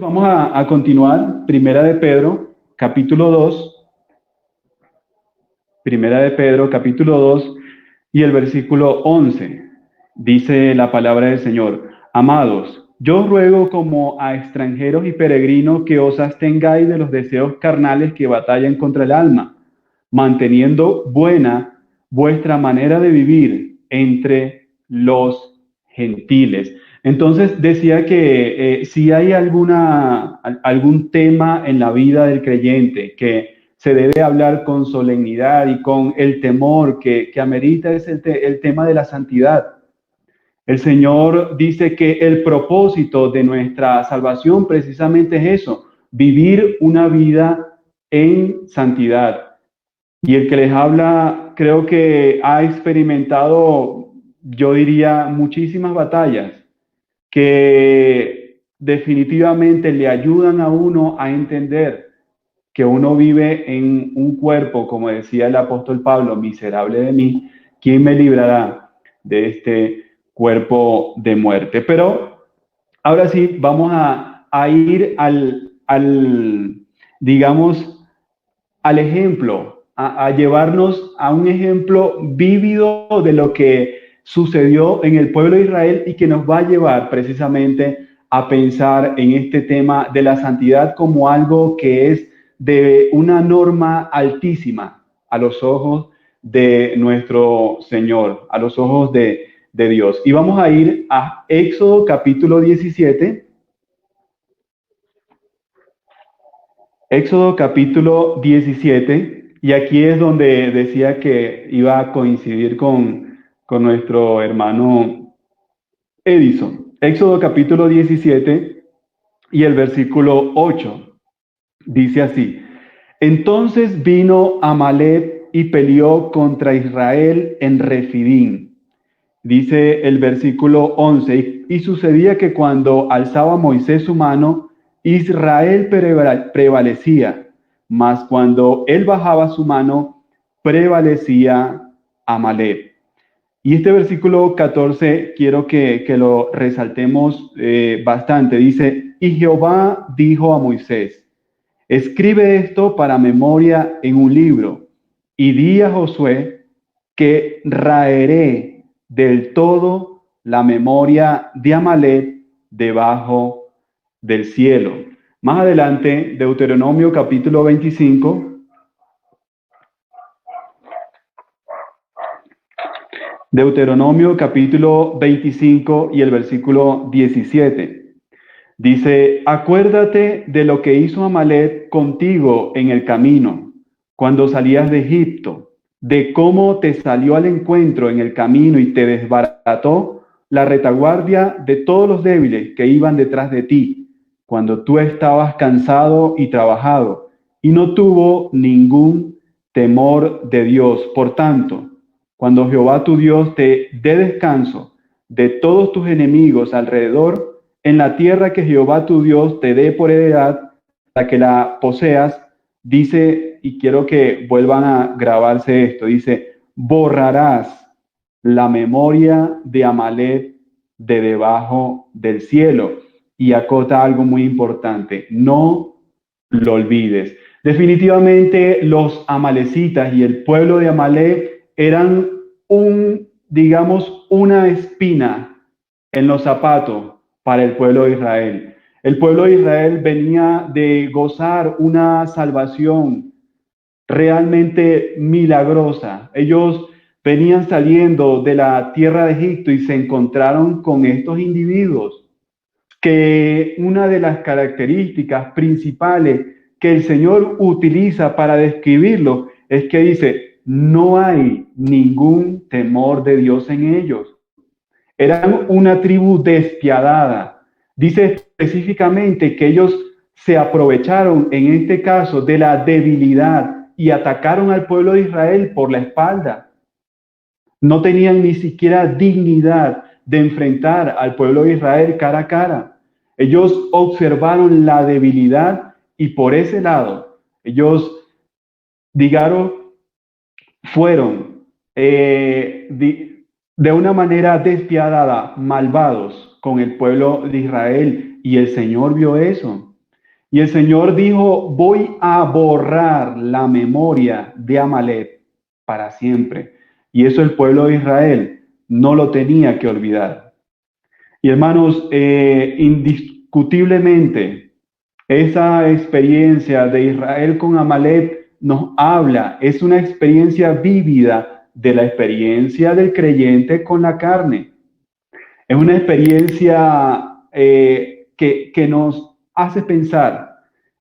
Vamos a continuar. Primera de Pedro, capítulo 2. Primera de Pedro, capítulo 2 y el versículo 11. Dice la palabra del Señor: Amados, yo os ruego como a extranjeros y peregrinos que os abstengáis de los deseos carnales que batallan contra el alma, manteniendo buena vuestra manera de vivir entre los gentiles. Entonces decía que si hay algún tema en la vida del creyente que se debe hablar con solemnidad y con el temor que amerita, es el tema de la santidad. El Señor dice que el propósito de nuestra salvación precisamente es eso: vivir una vida en santidad. Y el que les habla creo que ha experimentado, yo diría, muchísimas batallas que definitivamente le ayudan a uno a entender que uno vive en un cuerpo, como decía el apóstol Pablo: miserable de mí, ¿quién me librará de este cuerpo de muerte? Pero ahora sí, vamos a ir digamos, al ejemplo, a llevarnos a un ejemplo vívido de lo que sucedió en el pueblo de Israel y que nos va a llevar precisamente a pensar en este tema de la santidad como algo que es de una norma altísima a los ojos de nuestro Señor, a los ojos de Dios. Y vamos a ir a Éxodo capítulo 17. Éxodo capítulo 17, y aquí es donde decía que iba a coincidir con nuestro hermano Edison. Éxodo capítulo 17 y el versículo 8 dice así: Entonces vino Amalek y peleó contra Israel en Refidim. Dice el versículo 11, y sucedía que cuando alzaba Moisés su mano, Israel prevalecía, mas cuando él bajaba su mano, prevalecía Amalek. Y este versículo 14 quiero que lo resaltemos bastante. Dice: y Jehová dijo a Moisés: escribe esto para memoria en un libro, y di a Josué que raeré del todo la memoria de Amalek debajo del cielo. Más adelante, Deuteronomio capítulo 25. Deuteronomio capítulo 25 y el versículo 17. Dice: acuérdate de lo que hizo Amalek contigo en el camino, cuando salías de Egipto, de cómo te salió al encuentro en el camino y te desbarató la retaguardia de todos los débiles que iban detrás de ti, cuando tú estabas cansado y trabajado, y no tuvo ningún temor de Dios. Por tanto, cuando Jehová tu Dios te dé descanso de todos tus enemigos alrededor, en la tierra que Jehová tu Dios te dé por heredad, para que la poseas, dice, y quiero que vuelvan a grabarse esto, dice: borrarás la memoria de Amalek de debajo del cielo. Y acota algo muy importante: no lo olvides. Definitivamente los amalecitas y el pueblo de Amalek eran digamos, una espina en los zapatos para el pueblo de Israel. El pueblo de Israel venía de gozar una salvación realmente milagrosa. Ellos venían saliendo de la tierra de Egipto y se encontraron con estos individuos que una de las características principales que el Señor utiliza para describirlo es que dice: no hay ningún temor de Dios en ellos. Eran una tribu despiadada. Dice específicamente que ellos se aprovecharon, en este caso, de la debilidad y atacaron al pueblo de Israel por la espalda. No tenían ni siquiera dignidad de enfrentar al pueblo de Israel cara a cara. Ellos observaron la debilidad y por ese lado, ellos, digamos, fueron de una manera despiadada, malvados con el pueblo de Israel. Y el Señor vio eso. Y el Señor dijo, voy a borrar la memoria de Amalek para siempre. Y eso el pueblo de Israel no lo tenía que olvidar. Y hermanos, indiscutiblemente, esa experiencia de Israel con Amalek nos habla, es una experiencia vívida de la experiencia del creyente con la carne. Es una experiencia que nos hace pensar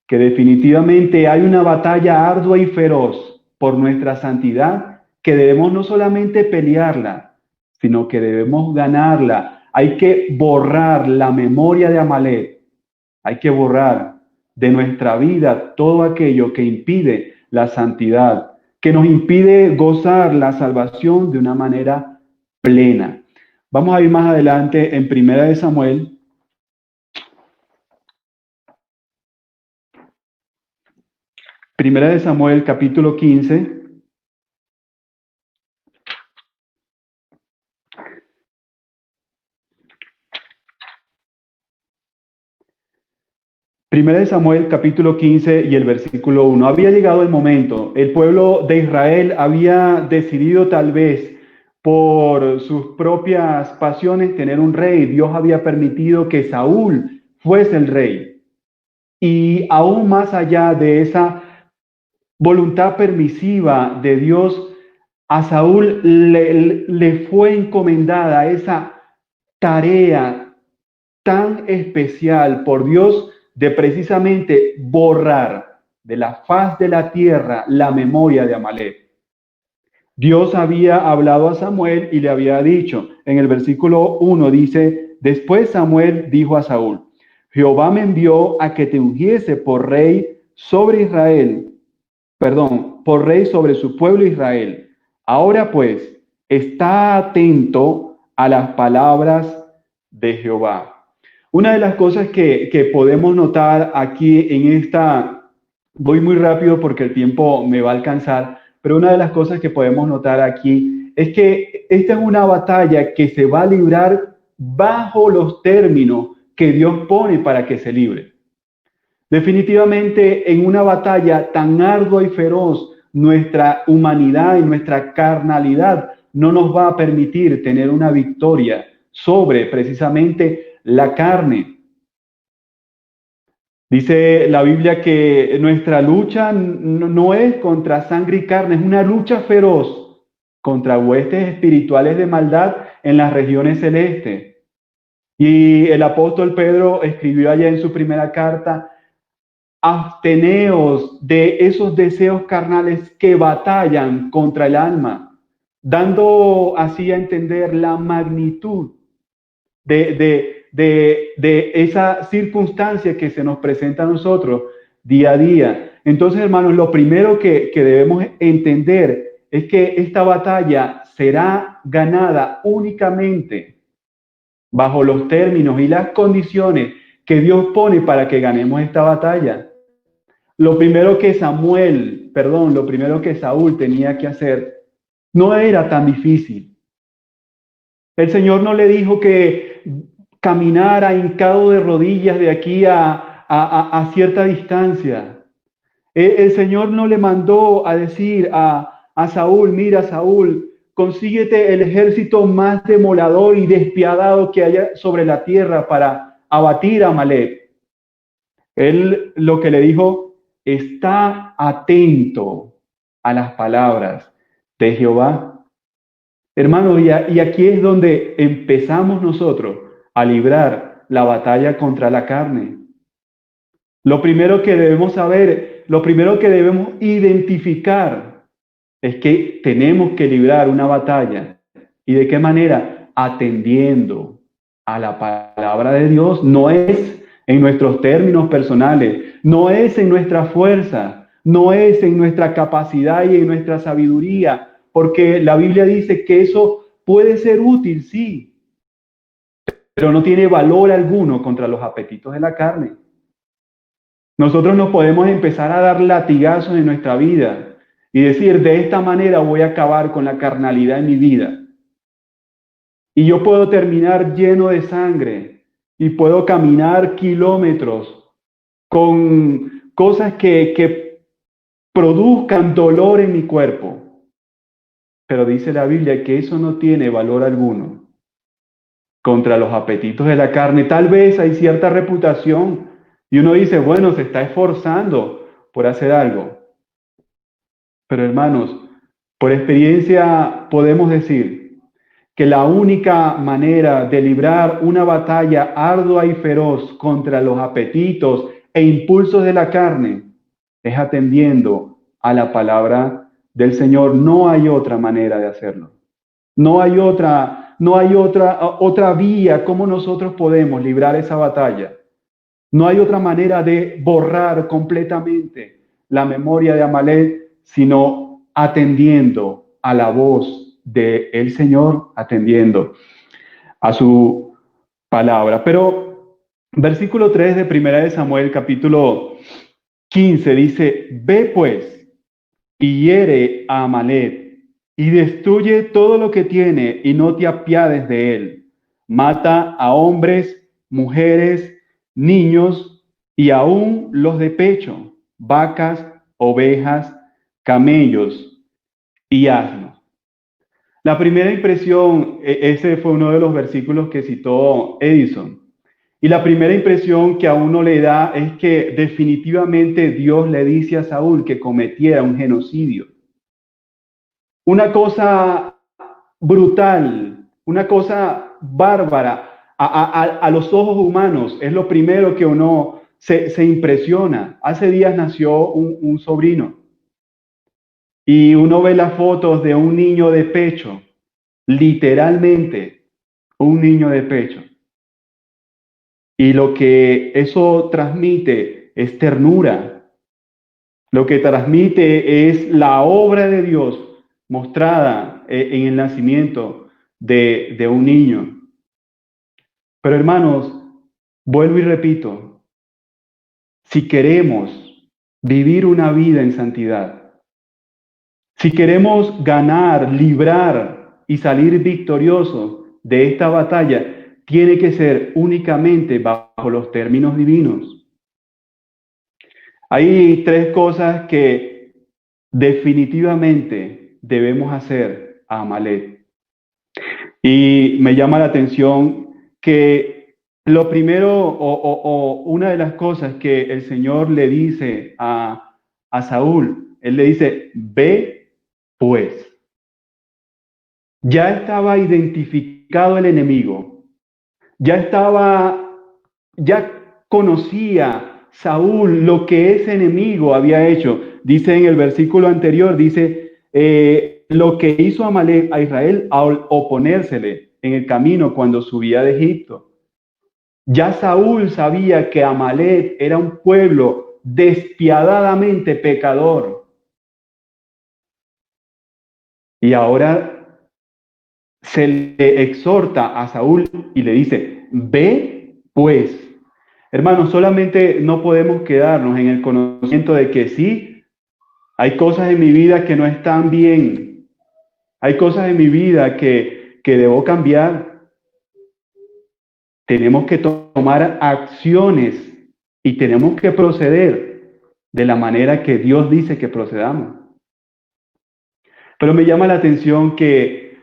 que definitivamente hay una batalla ardua y feroz por nuestra santidad que debemos no solamente pelearla, sino que debemos ganarla. Hay que borrar la memoria de Amalek, hay que borrar de nuestra vida todo aquello que impide la santidad, que nos impide gozar la salvación de una manera plena. Vamos a ir más adelante en Primera de Samuel. Primera de Samuel, capítulo 15. Primera de Samuel, capítulo 15 y el versículo 1. Había llegado el momento. El pueblo de Israel había decidido tal vez por sus propias pasiones tener un rey. Dios había permitido que Saúl fuese el rey. Y aún más allá de esa voluntad permisiva de Dios, a Saúl le fue encomendada esa tarea tan especial por Dios de precisamente borrar de la faz de la tierra la memoria de Amalek. Dios había hablado a Samuel y le había dicho, en el versículo 1 dice, después Samuel dijo a Saúl, Jehová me envió a que te ungiese por rey sobre Israel, por rey sobre su pueblo Israel. Ahora pues, está atento a las palabras de Jehová. Una de las cosas que podemos notar aquí en esta, voy muy rápido porque el tiempo me va a alcanzar, pero una de las cosas que podemos notar aquí es que esta es una batalla que se va a librar bajo los términos que Dios pone para que se libre. Definitivamente en una batalla tan ardua y feroz, nuestra humanidad y nuestra carnalidad no nos va a permitir tener una victoria sobre precisamente la carne. Dice la Biblia que nuestra lucha no es contra sangre y carne, es una lucha feroz contra huestes espirituales de maldad en las regiones celestes. Y el apóstol Pedro escribió allá en su primera carta, absteneos de esos deseos carnales que batallan contra el alma, dando así a entender la magnitud de esa circunstancia que se nos presenta a nosotros día a día. Entonces, hermanos, lo primero que debemos entender es que esta batalla será ganada únicamente bajo los términos y las condiciones que Dios pone para que ganemos esta batalla. Lo primero que lo primero que Saúl tenía que hacer no era tan difícil. El Señor no le dijo que caminara hincado de rodillas de aquí a cierta distancia. El Señor no le mandó a decir a Saúl, mira Saúl, consíguete el ejército más demoledor y despiadado que haya sobre la tierra para abatir a Amalek. Él lo que le dijo, está atento a las palabras de Jehová. Hermano, y aquí es donde empezamos nosotros a librar la batalla contra la carne. Lo primero que debemos saber, lo primero que debemos identificar es que tenemos que librar una batalla. ¿Y de qué manera? Atendiendo a la palabra de Dios. No es en nuestros términos personales, no es en nuestra fuerza, no es en nuestra capacidad y en nuestra sabiduría, porque la Biblia dice que eso puede ser útil, sí, pero no tiene valor alguno contra los apetitos de la carne. Nosotros nos podemos empezar a dar latigazos en nuestra vida y decir, de esta manera voy a acabar con la carnalidad en mi vida. Y yo puedo terminar lleno de sangre y puedo caminar kilómetros con cosas que produzcan dolor en mi cuerpo. Pero dice la Biblia que eso no tiene valor alguno contra los apetitos de la carne. Tal vez hay cierta reputación y uno dice, bueno, se está esforzando por hacer algo. Pero hermanos, por experiencia podemos decir que la única manera de librar una batalla ardua y feroz contra los apetitos e impulsos de la carne es atendiendo a la palabra del Señor. No hay otra manera de hacerlo. No hay otra vía como nosotros podemos librar esa batalla. No hay otra manera de borrar completamente la memoria de Amalek, sino atendiendo a la voz del Señor, atendiendo a su palabra. Pero versículo 3 de Primera de Samuel, capítulo 15, dice, ve pues y hiere a Amalek y destruye todo lo que tiene y no te apiades de él. Mata a hombres, mujeres, niños y aún los de pecho, vacas, ovejas, camellos y asnos. La primera impresión, ese fue uno de los versículos que citó Edison. Y la primera impresión que a uno le da es que definitivamente Dios le dice a Saúl que cometiera un genocidio. Una cosa brutal, una cosa bárbara a los ojos humanos. Es lo primero que uno se impresiona. Hace días nació un sobrino y uno ve las fotos de un niño de pecho, literalmente un niño de pecho. Y lo que eso transmite es ternura. Lo que transmite es la obra de Dios mostrada en el nacimiento de un niño. Pero hermanos, vuelvo y repito, si queremos vivir una vida en santidad, si queremos ganar, librar y salir victoriosos de esta batalla, tiene que ser únicamente bajo los términos divinos. Hay tres cosas que definitivamente debemos hacer a Amalek. Y me llama la atención que lo primero o una de las cosas que el Señor le dice a Saúl, él le dice, ve pues. Ya estaba identificado el enemigo, ya conocía Saúl lo que ese enemigo había hecho. Dice en el versículo anterior, dice, lo que hizo Amalek a Israel al oponérsele en el camino cuando subía de Egipto. Ya Saúl sabía que Amalek era un pueblo despiadadamente pecador. Y ahora se le exhorta a Saúl y le dice, ve pues. Hermanos, solamente no podemos quedarnos en el conocimiento de que sí, hay cosas en mi vida que no están bien. Hay cosas en mi vida que debo cambiar. Tenemos que tomar acciones y tenemos que proceder de la manera que Dios dice que procedamos. Pero me llama la atención que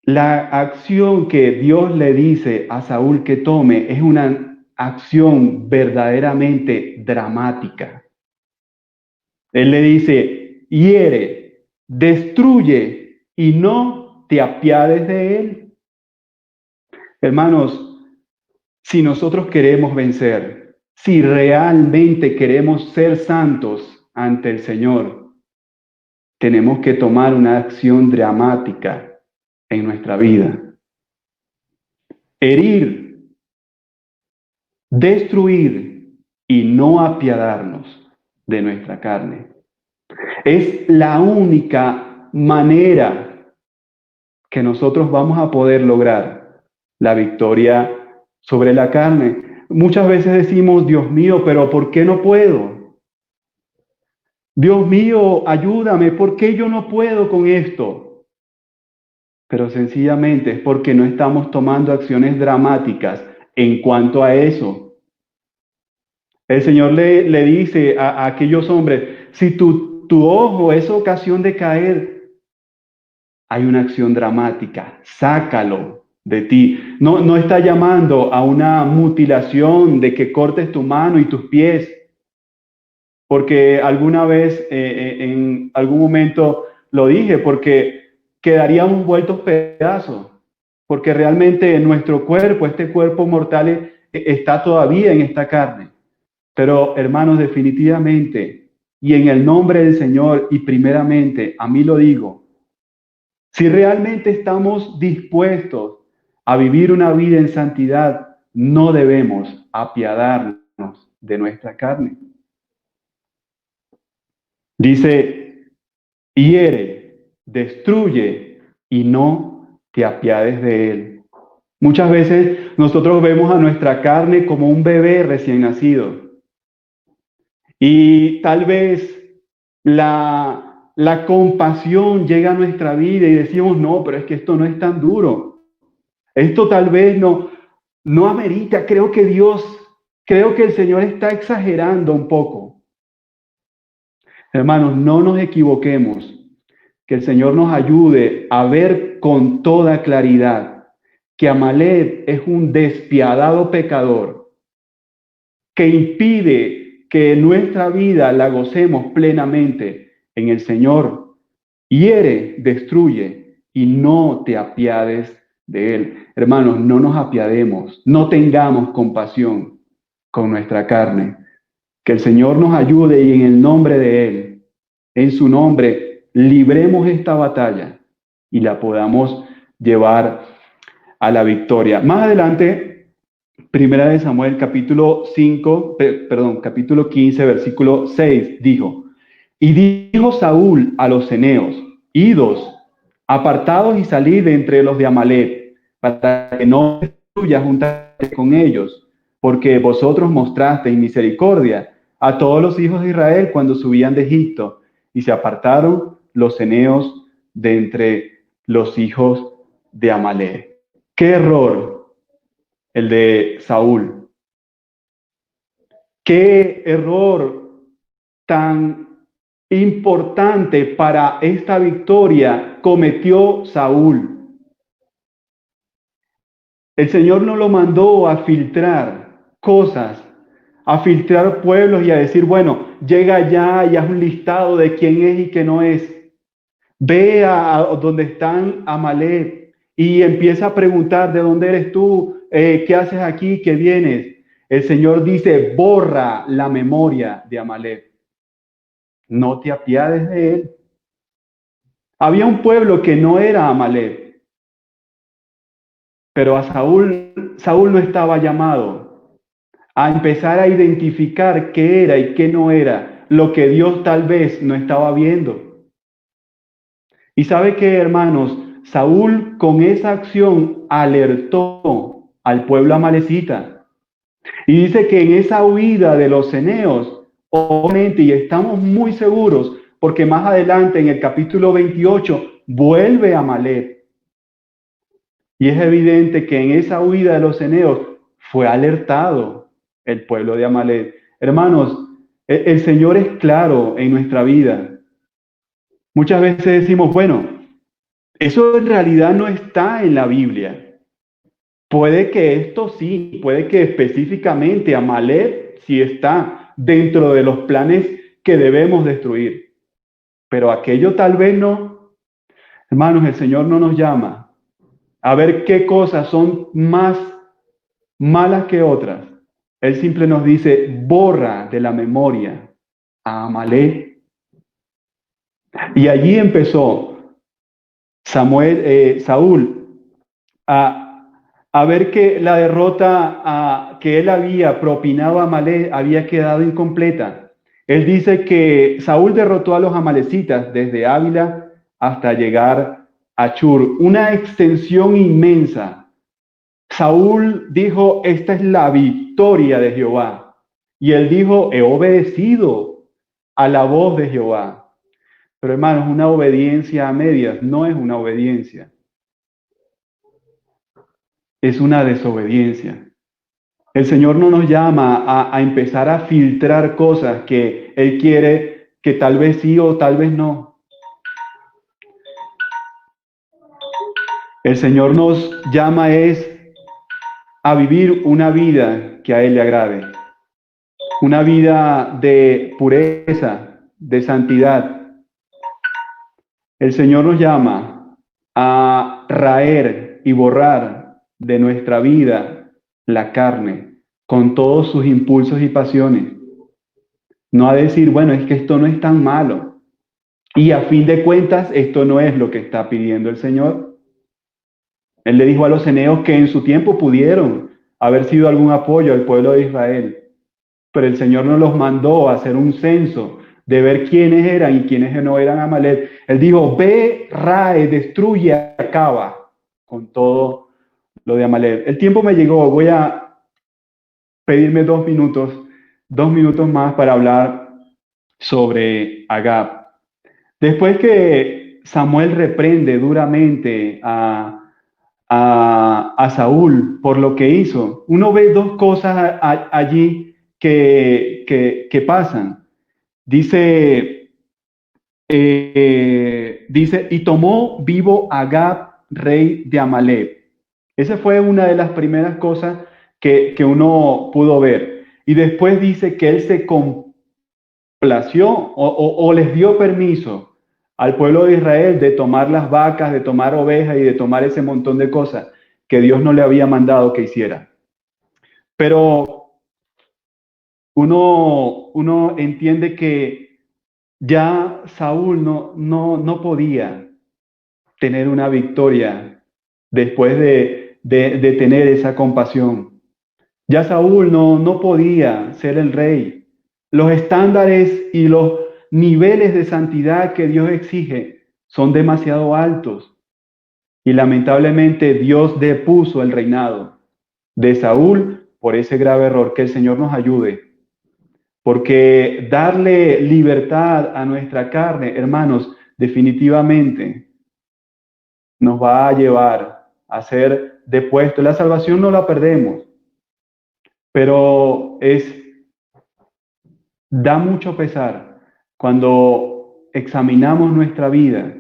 la acción que Dios le dice a Saúl que tome es una acción verdaderamente dramática. Él le dice, hiere, destruye y no te apiades de él. Hermanos, si nosotros queremos vencer, si realmente queremos ser santos ante el Señor, tenemos que tomar una acción dramática en nuestra vida. Herir, destruir y no apiadarnos de nuestra carne. Es la única manera que nosotros vamos a poder lograr la victoria sobre la carne. Muchas veces decimos, Dios mío, pero ¿por qué no puedo? Dios mío, ayúdame, ¿por qué yo no puedo con esto? Pero sencillamente es porque no estamos tomando acciones dramáticas en cuanto a eso. El Señor le dice a aquellos hombres, si tu ojo es ocasión de caer, hay una acción dramática, sácalo de ti. No está llamando a una mutilación de que cortes tu mano y tus pies, porque alguna vez, en algún momento lo dije, porque quedaríamos vueltos pedazos, porque realmente nuestro cuerpo, este cuerpo mortal, está todavía en esta carne. Pero hermanos, definitivamente, y en el nombre del Señor, y primeramente, a mí lo digo, si realmente estamos dispuestos a vivir una vida en santidad, no debemos apiadarnos de nuestra carne. Dice, hiere, destruye y no te apiades de él. Muchas veces nosotros vemos a nuestra carne como un bebé recién nacido y tal vez la compasión llega a nuestra vida y decimos, no, pero es que esto no es tan duro. Esto tal vez no amerita, creo que el Señor está exagerando un poco. Hermanos, no nos equivoquemos, que el Señor nos ayude a ver con toda claridad que Amalek es un despiadado pecador que impide que nuestra vida la gocemos plenamente en el Señor. Hiere, destruye y no te apiades de él. Hermanos, no nos apiademos, no tengamos compasión con nuestra carne. Que el Señor nos ayude y en el nombre de él, en su nombre, libremos esta batalla y la podamos llevar a la victoria. Más adelante, Primera de Samuel, capítulo 15, versículo 6, dijo, y dijo Saúl a los ceneos, idos, apartados y salid de entre los de Amalek, para que no destruya juntamente con ellos, porque vosotros mostrasteis misericordia a todos los hijos de Israel cuando subían de Egipto, y se apartaron los ceneos de entre los hijos de Amalek. ¡Qué error el de Saúl! ¡Qué error tan importante para esta victoria cometió Saúl! El Señor no lo mandó a filtrar cosas, a filtrar pueblos y a decir, bueno, llega allá y haz un listado de quién es y qué no es. Ve a donde están Amalek y empieza a preguntar, ¿de dónde eres tú? ¿Qué haces aquí? ¿Qué vienes? El Señor dice, borra la memoria de Amalek. No te apiades de él. Había un pueblo que no era Amalek, pero a Saúl no estaba llamado a empezar a identificar qué era y qué no era, lo que Dios tal vez no estaba viendo. Y sabe que, hermanos, Saúl con esa acción alertó al pueblo amalecita. Y dice que en esa huida de los ceneos, obviamente, y estamos muy seguros, porque más adelante en el capítulo 28 vuelve a Amalek. Y es evidente que en esa huida de los ceneos fue alertado el pueblo de Amalek. Hermanos, el Señor es claro en nuestra vida. Muchas veces decimos, bueno, eso en realidad no está en la Biblia. Puede que esto sí, puede que específicamente Amalek sí está dentro de los planes que debemos destruir. Pero aquello tal vez no. Hermanos, el Señor no nos llama a ver qué cosas son más malas que otras. Él simple nos dice, borra de la memoria a Amalek. Y allí empezó Saúl a ver que la derrota que él había propinado a Amalek había quedado incompleta. Él dice que Saúl derrotó a los amalecitas desde Ávila hasta llegar a Chur, una extensión inmensa. Saúl dijo, esta es la victoria de Jehová. Y él dijo, he obedecido a la voz de Jehová. Pero hermanos, una obediencia a medias no es una obediencia, es una desobediencia. El Señor no nos llama a empezar a filtrar cosas que Él quiere que tal vez sí o tal vez no. El Señor nos llama es a vivir una vida que a Él le agrade, una vida de pureza, de santidad. El Señor nos llama a raer y borrar de nuestra vida la carne con todos sus impulsos y pasiones. No a decir, bueno, es que esto no es tan malo. Y a fin de cuentas, esto no es lo que está pidiendo el Señor. Él le dijo a los eneos que en su tiempo pudieron haber sido algún apoyo al pueblo de Israel, pero el Señor no los mandó a hacer un censo de ver quiénes eran y quiénes no eran Amalek. Él dijo, ve, rae, destruye, acaba con todo lo de Amalek. El tiempo me llegó, voy a pedirme 2 minutos más para hablar sobre Agab. Después que Samuel reprende duramente a Saúl por lo que hizo, uno ve dos cosas allí que pasan. Dice, y tomó vivo Agab, rey de Amalek. Esa fue una de las primeras cosas que uno pudo ver. Y después dice que él se complació o les dio permiso al pueblo de Israel de tomar las vacas, de tomar ovejas y de tomar ese montón de cosas que Dios no le había mandado que hiciera. Pero uno entiende que ya Saúl no podía tener una victoria después de tener esa compasión. Ya Saúl no podía ser el rey. Los estándares y los niveles de santidad que Dios exige son demasiado altos. Y lamentablemente Dios depuso el reinado de Saúl por ese grave error. Que el Señor nos ayude. Porque darle libertad a nuestra carne, hermanos, definitivamente nos va a llevar a ser depuesto. La salvación no la perdemos, pero da mucho pesar cuando examinamos nuestra vida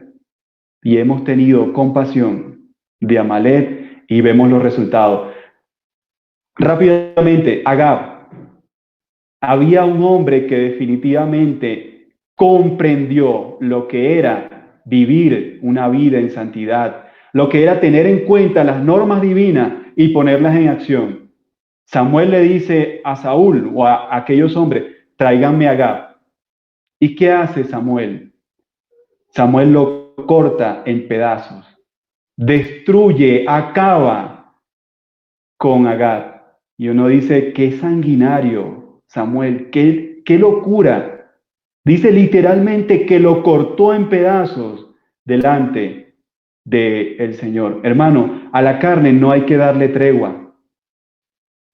y hemos tenido compasión de Amalek y vemos los resultados. Rápidamente, Agab. Había un hombre que definitivamente comprendió lo que era vivir una vida en santidad, lo que era tener en cuenta las normas divinas y ponerlas en acción. Samuel le dice a Saúl o a aquellos hombres, tráiganme a Agab. ¿Y qué hace Samuel? Samuel lo corta en pedazos, destruye, acaba con Agab. Y uno dice, qué sanguinario, Samuel, qué locura. Dice literalmente que lo cortó en pedazos delante del Señor. Hermano, a la carne no hay que darle tregua.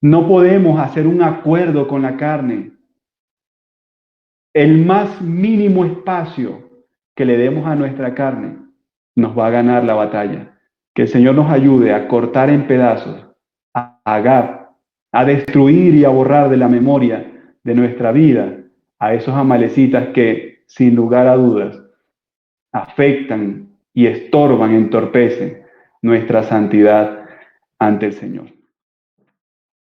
No podemos hacer un acuerdo con la carne. El más mínimo espacio que le demos a nuestra carne nos va a ganar la batalla. Que el Señor nos ayude a cortar en pedazos a Agab, a destruir y a borrar de la memoria de nuestra vida a esos amalecitas que, sin lugar a dudas, afectan y estorban, entorpecen nuestra santidad ante el Señor.